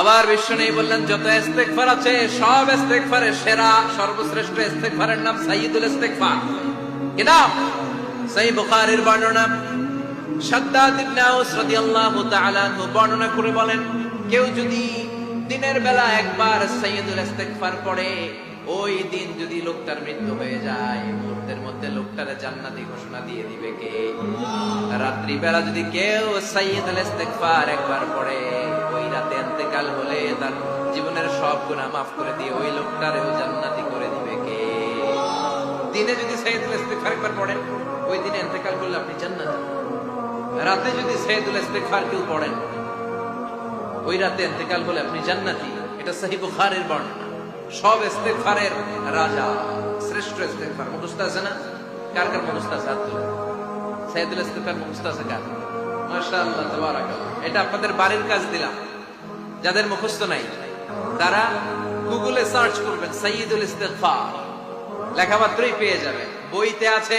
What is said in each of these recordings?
আবার বিশ্বনবী বললেন, যত ইস্তেগফার আছে সব ইস্তেগফারের সেরা সর্বশ্রেষ্ঠ ইস্তেগফারের নাম সাইয়্যিদুল ইস্তেগফার। কি নাম? সহিহ বুখারীর বর্ণনা। শাদ্দাদ ইবনে আউস রাদিয়াল্লাহু তাআলা আনহু বর্ণনা করে বলেন, কেউ যদি দিনের বেলা একবার সাইয়্যিদুল ইস্তেগফার পড়ে, ওই দিন যদি লোকটার মৃত্যু হয়ে যায়, মুহূর্তের মধ্যে লোকটারে জান্নাতি ঘোষণা দিয়ে দিবে কে? রাত্রি বেলা যদি কেউ সাইয়্যিদুল ইস্তেগফার একবার পড়ে, ওই রাতে ইন্তেকাল হলে তার জীবনের সব গুনাহ মাফ করে দিয়ে ওই লোকটারেও জান্নাতি করে দিবে কে? দিনে যদি সাইয়্যিদুল ইস্তেগফার একবার পড়েন, ওই দিনে ইন্তেকাল করলে আপনি জান্নাতি। রাতে যদি সাইয়্যিদুল ইস্তেগফার কেউ পড়েন, ওই রাতে ইন্তেকাল হলে আপনি জান্নাতি। এটা সহিহ বুখারীর বর্ণনা। সব ইস্তেগফারের রাজা, শ্রেষ্ঠ ইস্তেগফার মুখস্থ আছে না? কার কার মুখস্থ আছে? হাত তুলে। সাইয়্যিদুল ইস্তেগফার মুখস্থ আছে কার? মাশাআল্লাহ, তাবারাকাল্লাহ। এটা আপনাদের বাড়ির কাজ দিলাম। যাদের মুখস্থ নাই তারা গুগলে সার্চ করবেন সাইয়্যিদুল ইস্তেগফার, লেখামাত্রই পেয়ে যাবেন। বইতে আছে,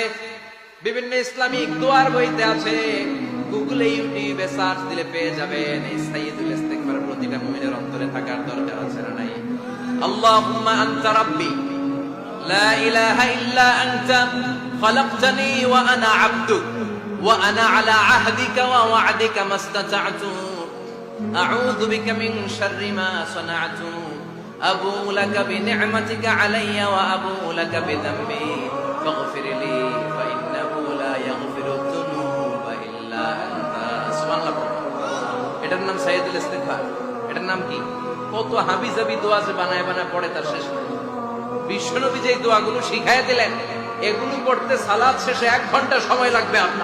বিভিন্ন ইসলামিক দোয়ার বইতে আছে। গুগলে, ইউটিউবে সার্চ দিলে পেয়ে যাবেন। এই সাইয়্যিদুল ইস্তেগফার প্রতিটা মুমিনের অন্তরে থাকার দরকার আছে না নাই? আল্লাহুম্মা আনতা রাব্বি লা ইলাহা ইল্লা আনতা খালাকতানি ওয়া আনা আবদুক ওয়া আনা আলা আহদিকা ওয়া ওয়া'দিকা মাস্তাতা'তু আউযু বিকা মিন শাররি মা সানা'তু আবু'ু লাকা বিনি'মাতিকা আলাইয়া ওয়া আবু'ু লাকা বিযামবি ফাগফির লি ফা ইন্নাহু লা ইয়াগফিরু যুনুবা ইল্লা আনতা। সুবহানাল্লাহ। এটার নাম সাইয়্যিদুল ইস্তেগফার। এটার নাম কি? কত হাবিজাবি দোয়া যে বানায় বানায় পড়ে তার শেষ নেই। বিশ্বনবী যে দোয়াগুলো শিখাইয়া দিলেন, এগুলো পড়তে সালাত শেষে 1 ঘন্টা সময় লাগবে আপনার।